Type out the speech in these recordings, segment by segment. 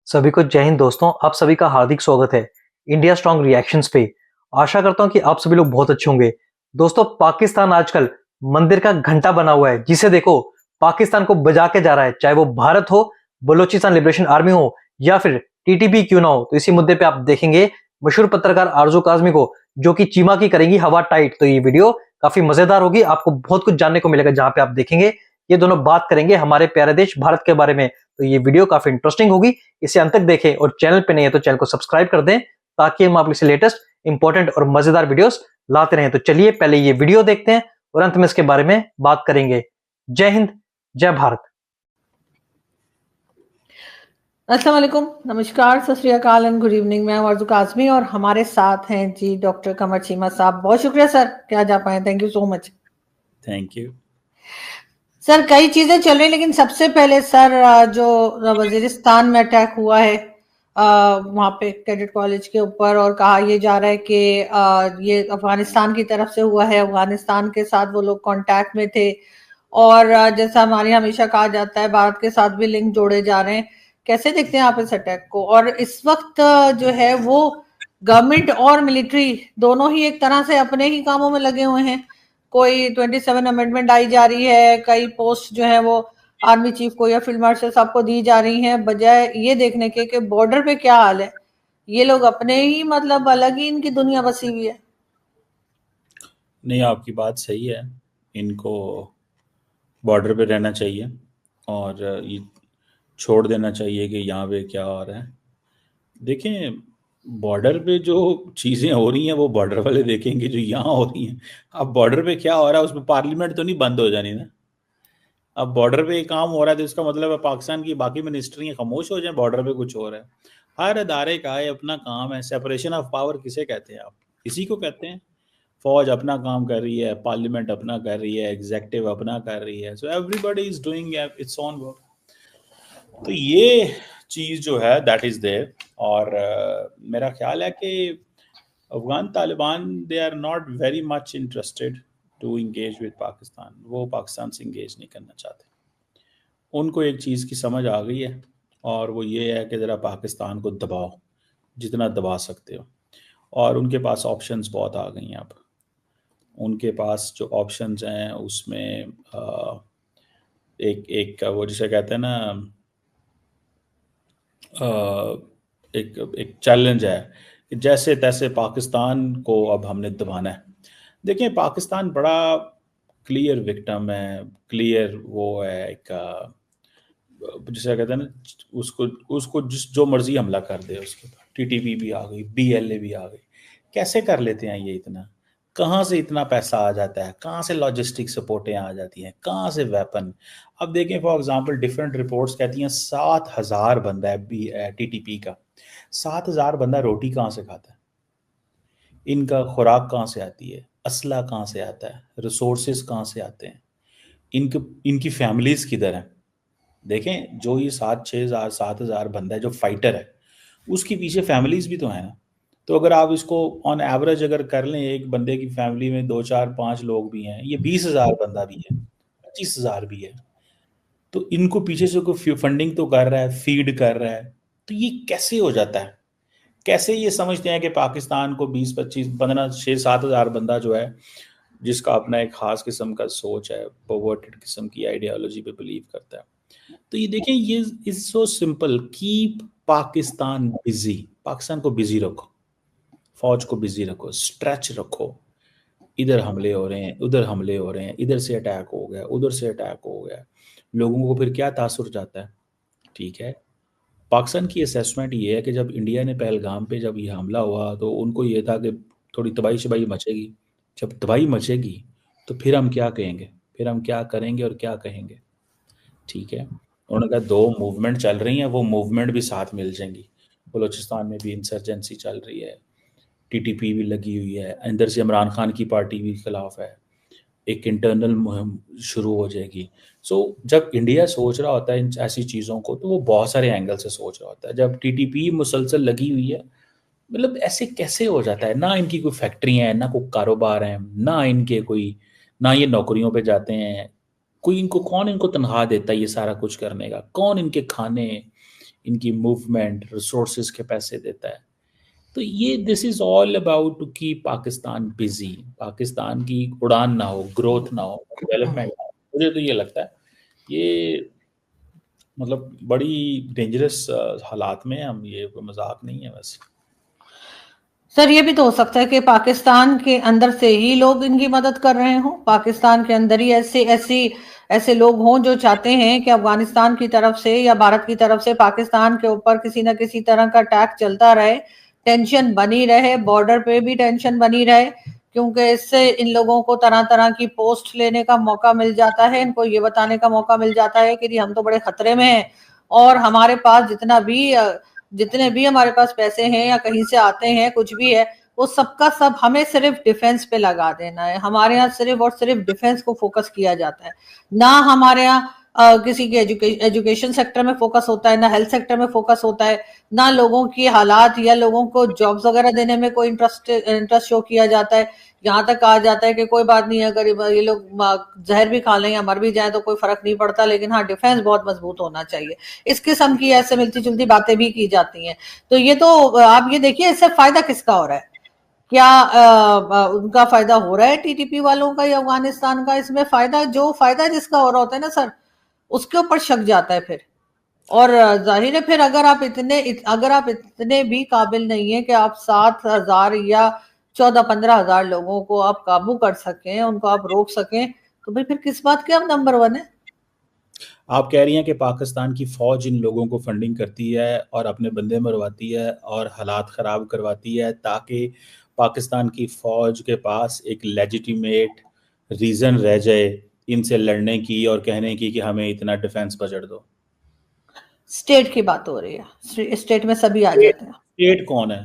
सभी को जय हिंद दोस्तों। आप सभी का हार्दिक स्वागत है इंडिया स्ट्रांग रिएक्शंस पे। आशा करता हूं कि आप सभी लोग बहुत अच्छे होंगे। दोस्तों, पाकिस्तान आजकल मंदिर का घंटा बना हुआ है, जिसे देखो पाकिस्तान को बजा के जा रहा है, चाहे वो भारत हो, बलूचिस्तान लिबरेशन आर्मी हो या फिर टीटीपी क्यों ना हो। तो इसी मुद्दे पे आप देखेंगे मशहूर पत्रकार आरजू काजमी को, जो कि चीमा की करेंगी हवा टाइट। तो ये वीडियो काफी मजेदार होगी, आपको बहुत कुछ जानने को मिलेगा जहां पे आप देखेंगे ये दोनों बात करेंगे हमारे प्यारे देश भारत के बारे में। तो ये वीडियो काफी इंटरेस्टिंग होगी, इसे अंत तक देखें और चैनल पे नहीं है तो चैनल को सब्सक्राइब कर दें, ताकि हम आपके लिए लेटेस्ट इंपॉर्टेंट और मजेदार वीडियोस लाते रहें। तो चलिए पहले ये वीडियो देखते हैं और अंत में इसके बारे में बात करेंगे। जय हिंद, जय भारत। अस्सलाम वालेकुम, नमस्कार, सत श्री अकाल एंड गुड इवनिंग। मैं आरजू काजमी और हमारे साथ हैं जी डॉक्टर कमर चीमा साहब। बहुत शुक्रिया सर कि आज आप आए। Thank you so much. Thank you sir, कई चीजें चल रही, लेकिन सबसे पहले सर जो वजीरिस्तान में अटैक हुआ है वहाँ पे कैडेट कॉलेज के ऊपर, और कहा यह जा रहा है कि ये अफगानिस्तान की तरफ से हुआ है, अफगानिस्तान के साथ वो लोग कांटेक्ट में थे, और जैसा हमारे हमेशा कहा जाता है भारत के साथ भी लिंक जोड़े जा रहे हैं। कैसे देखते हैं आप इस अटैक को? और इस वक्त जो है वो गवर्नमेंट और मिलिट्री दोनों ही एक तरह से अपने ही कामों में लगे हुए हैं। कोई 27 अमेंडमेंट आई जा रही है, कई पोस्ट जो है वो आर्मी चीफ को या फील्ड मार्शल साहब को दी जा रही हैं, बजाय ये देखने के कि बॉर्डर पे क्या हाल है। ये लोग अपने ही मतलब अलग ही इनकी दुनिया बसी हुई है। नहीं, आपकी बात सही है। इनको बॉर्डर पे रहना चाहिए और ये छोड़ देना चाहिए कि यहाँ पे क्या हो रहा है। देखें, बॉर्डर पे जो चीज़ें हो रही हैं वो बॉर्डर वाले देखेंगे, जो यहाँ हो रही हैं। अब बॉर्डर पे क्या हो रहा है उसमें पार्लियामेंट तो नहीं बंद हो जानी ना। अब बॉर्डर पे काम हो रहा है तो इसका मतलब है पाकिस्तान की बाकी मिनिस्ट्रियाँ खामोश हो जाएं, बॉर्डर पे कुछ हो रहा है। हर अदारे का है अपना काम है। सेपरेशन ऑफ पावर किसे कहते हैं? आप इसी को कहते हैं। फौज अपना काम कर रही है, पार्लियामेंट अपना कर रही है, एग्जीक्यूटिव अपना कर रही है, so everybody is doing its own work. तो ये चीज़ जो है दैट इज़ देयर। और मेरा ख्याल है कि Afghan Taliban they are not very much interested to engage with Pakistan. वो पाकिस्तान से इंगेज नहीं करना चाहते। उनको एक चीज़ की समझ आ गई है और वो ये है कि ज़रा पाकिस्तान को दबाओ, जितना दबा सकते हो। और उनके पास ऑप्शंस बहुत आ गई हैं। अब उनके पास जो ऑप्शंस हैं उसमें एक वो जिसे कहते हैं ना, एक एक चैलेंज है कि जैसे तैसे पाकिस्तान को अब हमने दबाना है। देखिए, पाकिस्तान बड़ा क्लियर विक्टिम है, क्लियर वो है एक जिसे कहते हैं ना, उसको उसको जो मर्जी हमला कर दे उसके ऊपर। टीटीपी भी आ गई, बीएलए भी आ गई। कैसे कर लेते हैं ये इतना? कहाँ से इतना पैसा आ जाता है? कहाँ से लॉजिस्टिक सपोर्टें आ जाती हैं? कहाँ से वेपन? अब देखें, फॉर एग्जांपल डिफरेंट रिपोर्ट्स कहती हैं 7,000 बंदा है टीटीपी का। 7,000 बंदा रोटी कहाँ से खाता है? इनका खुराक कहाँ से आती है? असला कहाँ से आता है? रिसोर्सेज कहाँ से आते हैं? इनकी फैमिलीज किधर हैं? देखें, जो ये 6,000 7,000 बंदा है जो फाइटर है, उसके पीछे फैमिलीज भी तो है ना। तो अगर आप इसको ऑन एवरेज अगर कर लें, एक बंदे की फैमिली में 2 4 5 लोग भी हैं, ये 20,000 बंदा भी है, 25,000 भी है। तो इनको पीछे से कोई फंडिंग तो कर रहा है, फीड कर रहा है। तो ये कैसे हो जाता है? कैसे ये समझते हैं कि पाकिस्तान को 20 25 15 6 7,000 बंदा जो है, जिसका अपना एक खास किस्म का सोच है, परवर्टेड किस्म की आइडियोलॉजी पे बिलीव करता है। तो ये देखें, ये is so simple. Keep Pakistan busy. Pakistan को बिजी रखो, फौज को बिजी रखो, स्ट्रेच रखो। इधर हमले हो रहे हैं, उधर हमले हो रहे हैं, इधर से अटैक हो गया, उधर से अटैक हो गया। लोगों को फिर क्या तासुर जाता है? ठीक है, पाकिस्तान की असेसमेंट ये है कि जब इंडिया ने पहलगाम पे जब ये हमला हुआ तो उनको ये था कि थोड़ी तबाही शबाही मचेगी। जब तबाही मचेगी तो फिर हम क्या कहेंगे, फिर हम क्या करेंगे और क्या कहेंगे। ठीक है, उन्होंने कहा 2 मूवमेंट चल रही हैं, वो मूवमेंट भी साथ मिल जाएंगी। बलूचिस्तान में भी इंसर्जेंसी चल रही है, टीटीपी भी लगी हुई है, अंदर से इमरान खान की पार्टी भी खिलाफ है, एक इंटरनल मुहिम शुरू हो जाएगी। सो जब इंडिया सोच रहा होता है इन ऐसी चीज़ों को, तो वो बहुत सारे एंगल से सोच रहा होता है। जब टीटीपी मुसलसल लगी हुई है, मतलब ऐसे कैसे हो जाता है? ना इनकी कोई फैक्ट्री है, ना कोई कारोबार है, ना इनके कोई, ना ये नौकरियों पे जाते हैं। कोई इनको, कौन इनको तनख्वाह देता है ये सारा कुछ करने का? कौन इनके खाने, इनकी मूवमेंट, रिसोर्सेज के पैसे देता है। तो ये this is all about to keep Pakistan busy, Pakistan की उड़ान ना हो, ग्रोथ ना हो, डेवलपमेंट ना हो। मुझे तो ये लगता है ये मतलब बड़ी डेंजरस हालात में हम, ये कोई मजाक नहीं है वैसे। सर ये भी तो हो सकता है कि पाकिस्तान के अंदर से ही लोग इनकी मदद कर रहे हों, पाकिस्तान के अंदर ही ऐसे लोग हों जो चाहते हैं कि अफगानिस्तान की तरफ से या भारत की तरफ से पाकिस्तान के ऊपर किसी ना किसी तरह का अटैक चलता रहे, टेंशन बनी रहे, बॉर्डर पे भी टेंशन बनी रहे, क्योंकि इससे इन लोगों को तरह तरह की पोस्ट लेने का मौका मिल जाता है, इनको ये बताने का मौका मिल जाता है कि जी हम तो बड़े खतरे में हैं और हमारे पास जितने भी हमारे पास पैसे हैं या कहीं से आते हैं कुछ भी है, वो सबका सब हमें सिर्फ डिफेंस पे लगा देना है। हमारे यहाँ सिर्फ और सिर्फ डिफेंस को फोकस किया जाता है, ना हमारे यहाँ किसी के एजुकेशन सेक्टर में फोकस होता है, ना हेल्थ सेक्टर में फोकस होता है, ना लोगों की हालात या लोगों को जॉब्स वगैरह देने में कोई इंटरेस्ट शो किया जाता है। यहाँ तक कहा जाता है कि कोई बात नहीं, अगर ये लोग जहर भी खा लें या मर भी जाए तो कोई फर्क नहीं पड़ता, लेकिन हाँ डिफेंस बहुत मजबूत होना चाहिए। इस किस्म की ऐसे मिलती जुलती बातें भी की जाती हैं। तो ये तो आप ये देखिए इससे फायदा किसका हो रहा है, क्या उनका फायदा हो रहा है टीटीपी वालों का या अफगानिस्तान का? इसमें फायदा जिसका हो रहा होता है ना सर, उसके ऊपर शक जाता है फिर। और जाहिर है फिर अगर आप इतने भी काबिल नहीं है कि आप 7,000 या 14-15,000 लोगों को आप काबू कर सकें, उनको आप रोक सकें, तो भाई फिर किस बात के आप नंबर 1 है? आप कह रही हैं कि पाकिस्तान की फौज इन लोगों को फंडिंग करती है और अपने बंदे मरवाती है और हालात ख़राब करवाती है ताकि पाकिस्तान की फौज के पास एक लेजिटिमेट रीज़न रह जाए इनसे लड़ने की और कहने की कि हमें इतना डिफेंस बजट दो। स्टेट की बात हो रही है, स्टेट में सभी आ जाते हैं। स्टेट कौन है?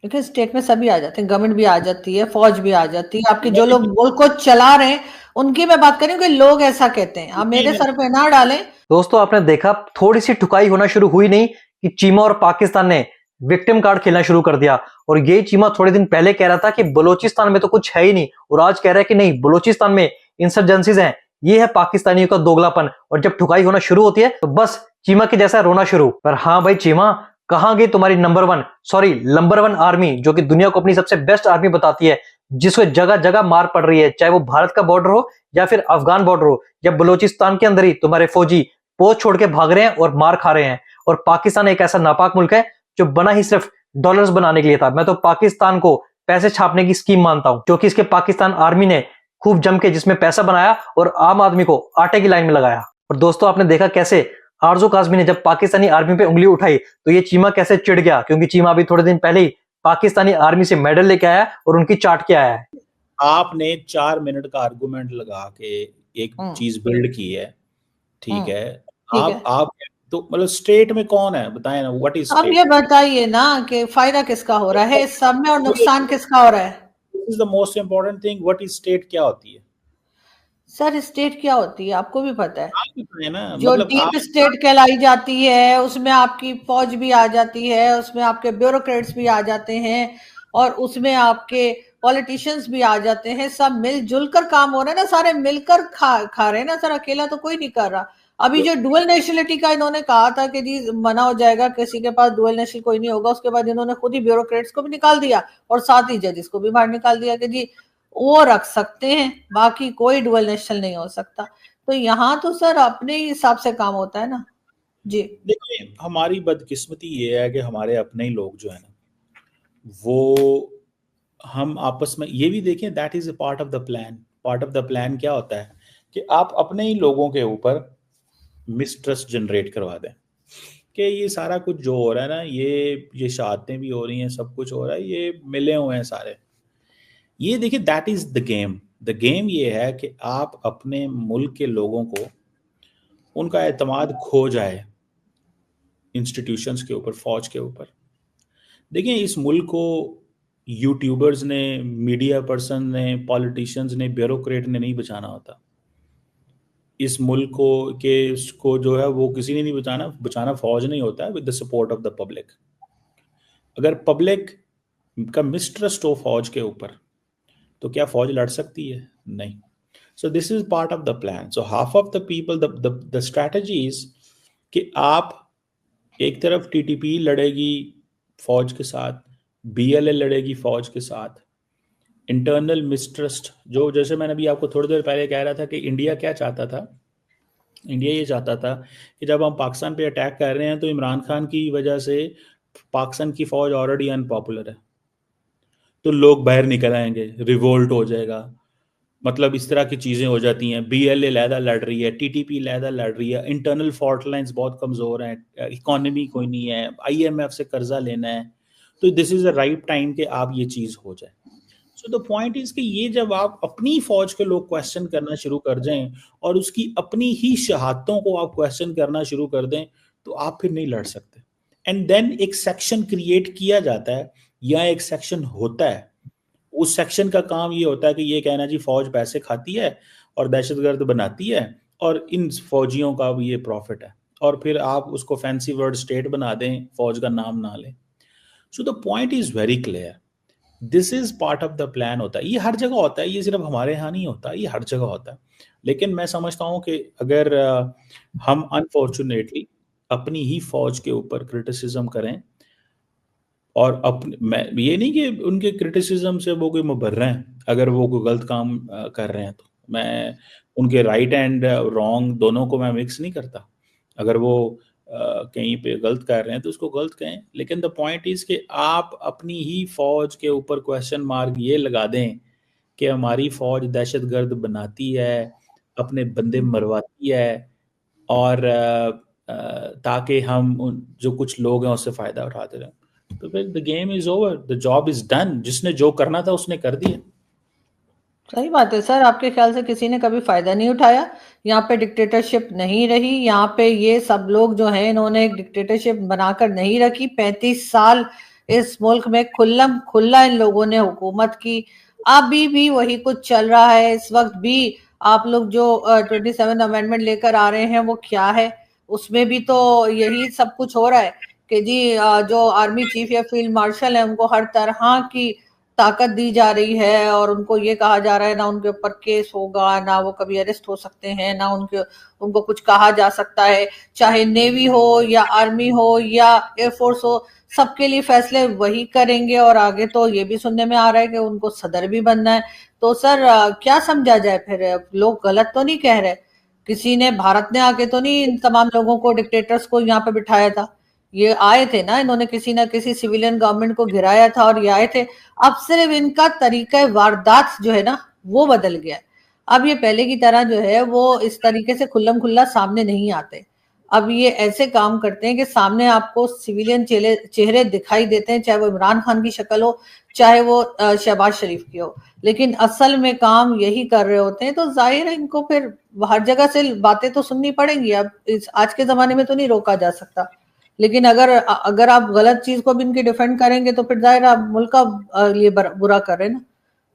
देखिए स्टेट में सभी आ जाते हैं, गवर्नमेंट भी आ जाती है, फौज भी आ जाती है, आपके जो लोग मुल्क को चला रहे हैं उनकी मैं बात करूं कि लोग ऐसा कहते हैं, आप मेरे सर पे ना डालें। दोस्तों आपने देखा थोड़ी सी ठुकाई होना शुरू हुई नहीं कि चीमा और पाकिस्तान ने विक्टिम कार्ड खेलना शुरू कर दिया। और ये चीमा थोड़े दिन पहले कह रहा था कि बलूचिस्तान में तो कुछ है ही नहीं, और आज कह रहा है कि नहीं बलूचिस्तान में इंसर्जेंसीज हैं। ये है पाकिस्तानियों का दोगलापन। और जब ठुकाई होना शुरू होती है तो बस चीमा के जैसा रोना शुरू। पर हाँ भाई चीमा, कहां गई तुम्हारी नंबर 1 आर्मी, जो कि दुनिया को अपनी सबसे बेस्ट आर्मी बताती है, जिसको जगह जगह मार पड़ रही है, चाहे वो भारत का बॉर्डर हो या फिर अफगान बॉर्डर हो, या बलूचिस्तान के अंदर ही तुम्हारे फौजी पोस्ट छोड़ के भाग रहे हैं और मार खा रहे हैं। और पाकिस्तान एक ऐसा नापाक मुल्क है जो बना ही सिर्फ डॉलर्स बनाने के लिए था। मैं तो पाकिस्तान को पैसे छापने की स्कीम मानता हूं, क्योंकि इसके पाकिस्तान आर्मी ने खूब जम के जिसमें पैसा बनाया और आम आदमी को आटे की लाइन में लगाया। और दोस्तों आपने देखा कैसे आरजू काजमी ने जब पाकिस्तानी आर्मी पे उंगली उठाई तो ये चीमा कैसे चिढ़ गया, क्योंकि चीमा अभी थोड़े दिन पहले ही पाकिस्तानी आर्मी से मेडल लेके आया और उनकी चाट के आया है। आपने 4 मिनट का आर्गुमेंट लगा के एक चीज बिल्ड की है, ठीक है। आप तो मतलब स्टेट में कौन है बताएं ना, व्हाट इज अब स्टेट? ये बताइए ना कि फायदा किसका हो रहा है इस सब में और नुकसान किसका हो रहा है? This is the most important thing, what is state, क्या होती है? सर स्टेट क्या होती है आपको भी पता है? आप ही बताएं ना, जो मतलब डीप स्टेट कहलाई जाती है उसमें आपकी फौज भी आ जाती है, उसमें आपके ब्यूरोक्रेट्स भी आ जाते हैं और उसमें आपके पॉलिटिशियंस भी आ जाते हैं। सब मिलजुल कर काम हो रहा है ना, सारे मिलकर खा रहे हैं ना सर, अकेला तो कोई नहीं कर रहा। अभी जो डुअल नेशनलिटी का इन्होंने कहा था कि जी मना हो जाएगा, किसी के पास डुअल नेशनल कोई नहीं होगा, उसके बाद इन्होंने खुद ही ब्यूरोक्रेट्स को भी निकाल दिया और साथ ही जजेस को भी बाहर निकाल दिया कि जी वो रख सकते हैं, बाकी कोई डुअल नेशनल नहीं हो सकता। तो यहाँ तो सर अपने ही हिसाब से काम होता है ना जी। देखिए हमारी बदकिस्मती ये है कि हमारे अपने ही लोग जो है ना, वो हम आपस में ये भी देखें, that is a part of the plan. Part of the plan क्या होता है कि आप अपने ही लोगों के ऊपर मिसट्रस्ट जनरेट करवा दें कि ये सारा कुछ जो हो रहा है ना, ये शहादतें भी हो रही हैं, सब कुछ हो रहा है, ये मिले हुए हैं सारे। ये देखिए that is the game. The game ये है कि आप अपने मुल्क के लोगों को उनका एतमाद खो जाए इंस्टीट्यूशंस के ऊपर, फौज के ऊपर। देखिए इस मुल्क को यूट्यूबर्स ने, मीडिया पर्सन ने, पॉलिटिशियंस ने, ब्यूरोक्रेट ने नहीं बचाना होता। इस मुल्क को जो है वो किसी ने नहीं बचाना फौज नहीं होता है, with the support of the public. अगर पब्लिक का मिसट्रस्ट हो फौज के ऊपर तो क्या फौज लड़ सकती है? नहीं। So this is part of the plan. So half of the people, the strategy is कि आप एक तरफ टीटीपी लड़ेगी फौज के साथ, बीएलए लड़ेगी फौज के साथ, इंटरनल मिसट्रस्ट, जो जैसे मैंने अभी आपको थोड़ी देर पहले कह रहा था कि इंडिया क्या चाहता था, इंडिया ये चाहता था कि जब हम पाकिस्तान पे अटैक कर रहे हैं तो इमरान खान की वजह से पाकिस्तान की फौज ऑलरेडी अनपॉपुलर है, तो लोग बाहर निकल आएंगे, रिवोल्ट हो जाएगा, मतलब इस तरह की चीज़ें हो जाती हैं। बीएलए लहदा लड़ रही है, टीटीपी लहदा लड़ रही है, इंटरनल फॉल्ट लाइंस बहुत कमज़ोर हैं, इकोनॉमी कोई नहीं है, आईएमएफ से कर्जा लेना है, तो this is the right time कि आप ये चीज़ हो जाए। सो द पॉइंट इज़ कि ये जब आप अपनी फौज के लोग क्वेश्चन करना शुरू कर जाएं और उसकी अपनी ही शहादतों को आप क्वेश्चन करना शुरू कर दें, तो आप फिर नहीं लड़ सकते। एंड देन एक सेक्शन क्रिएट किया जाता है या एक सेक्शन होता है, उस सेक्शन का काम ये होता है कि ये कहना जी फौज पैसे खाती है और दहशतगर्द बनाती है और इन फौजियों का भी ये प्रॉफिट है, और फिर आप उसको फैंसी वर्ड स्टेट बना दें, फौज का नाम ना लें। So the point is very clear, this is part of the plan होता है। ये हर जगह होता है, ये सिर्फ हमारे यहाँ नहीं होता, ये हर जगह होता है। लेकिन मैं समझता हूँ कि अगर हम अनफॉर्चुनेटली अपनी ही फौज के ऊपर क्रिटिसिज्म करें, और अपने, मैं ये नहीं कि उनके क्रिटिसिज्म से वो कोई मुबर्र हैं, अगर वो कोई गलत काम कर रहे हैं तो मैं उनके राइट एंड रॉन्ग दोनों को मैं मिक्स नहीं करता। अगर वो कहीं पे गलत कर रहे हैं तो उसको गलत कहें, लेकिन द पॉइंट इज कि आप अपनी ही फौज के ऊपर क्वेश्चन मार्क ये लगा दें कि हमारी फौज दहशतगर्द बनाती है, अपने बंदे मरवाती है, और ताकि हम जो कुछ लोग हैं उससे फ़ायदा उठाते रहें, तो फिर the game is over, the job is done, जिसने जो करना था उसने कर दिया। सही बात है सर, आपके ख्याल से किसी ने कभी फायदा नहीं उठाया, यहाँ पे डिक्टेटरशिप नहीं रही, यहाँ पे ये सब लोग जो हैं इन्होंने एक डिक्टेटरशिप बनाकर नहीं रखी। 35 साल इस मुल्क में खुल्लम खुल्ला इन लोगों ने हुकूमत की, अभी भी वही कुछ चल रहा है। इस वक्त भी आप लोग जो 27 अमेंडमेंट लेकर आ रहे हैं वो क्या है, उसमें भी तो यही सब कुछ हो रहा है कि जी जो आर्मी चीफ या फील्ड मार्शल है उनको हर तरह की ताकत दी जा रही है और उनको ये कहा जा रहा है ना उनके ऊपर केस होगा, ना वो कभी अरेस्ट हो सकते हैं, ना उनको कुछ कहा जा सकता है। चाहे नेवी हो या आर्मी हो या एयरफोर्स हो, सबके लिए फैसले वही करेंगे। और आगे तो ये भी सुनने में आ रहा है कि उनको सदर भी बनना है। तो सर क्या समझा जाए फिर? लोग गलत तो नहीं कह रहे, किसी ने, भारत ने आके तो नहीं इन तमाम लोगों को, डिक्टेटर्स को यहाँ पे बिठाया था, ये आए थे ना, इन्होंने किसी ना किसी सिविलियन गवर्नमेंट को गिराया था और ये आए थे। अब सिर्फ इनका तरीका वारदात जो है ना वो बदल गया है। अब ये पहले की तरह जो है वो इस तरीके से खुल्लम खुल्ला सामने नहीं आते। अब ये ऐसे काम करते हैं कि सामने आपको सिविलियन चेहरे दिखाई देते हैं, चाहे वो इमरान खान की शक्ल हो, चाहे वो शहबाज शरीफ की हो, लेकिन असल में काम यही कर रहे होते हैं। तो जाहिर है इनको फिर हर जगह से बातें तो सुननी पड़ेंगी। अब इस आज के जमाने में तो नहीं रोका जा सकता, लेकिन अगर आप गलत चीज को भी इनकी डिफेंड करेंगे तो फिर जाहिर आप मुल्क का लिए बुरा कर रहे हैं ना,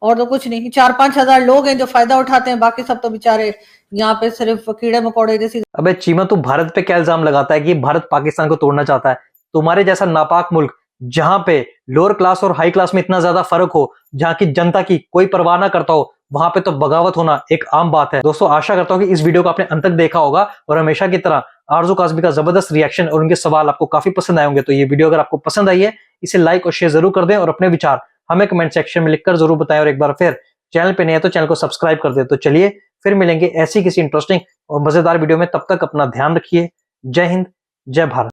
और तो कुछ नहीं। 4-5 हजार लोग हैं जो फायदा उठाते हैं, बाकी सब तो बेचारे यहाँ पे सिर्फ कीड़े मकोड़े जैसी। अबे चीमा, तू भारत पे क्या इल्जाम लगाता है कि भारत पाकिस्तान को तोड़ना चाहता है? तुम्हारे जैसा नापाक मुल्क जहां पे लोअर क्लास और हाई क्लास में इतना ज्यादा फर्क हो, जहां की जनता की कोई परवाह ना करता हो, वहां पे तो बगावत होना एक आम बात है। दोस्तों, आशा करता हूं कि इस वीडियो को आपने अंत तक देखा होगा और हमेशा की तरह आरजू काज़मी का जबरदस्त रिएक्शन और उनके सवाल आपको काफी पसंद आए होंगे। तो ये वीडियो अगर आपको पसंद आई है, इसे लाइक और शेयर जरूर कर दें और अपने विचार हमें कमेंट सेक्शन में लिखकर जरूर बताएं। और एक बार फिर चैनल पे नए हैं तो चैनल को सब्सक्राइब कर दें। तो चलिए फिर मिलेंगे ऐसी किसी इंटरेस्टिंग और मजेदार वीडियो में, तब तक अपना ध्यान रखिए। जय हिंद, जय भारत।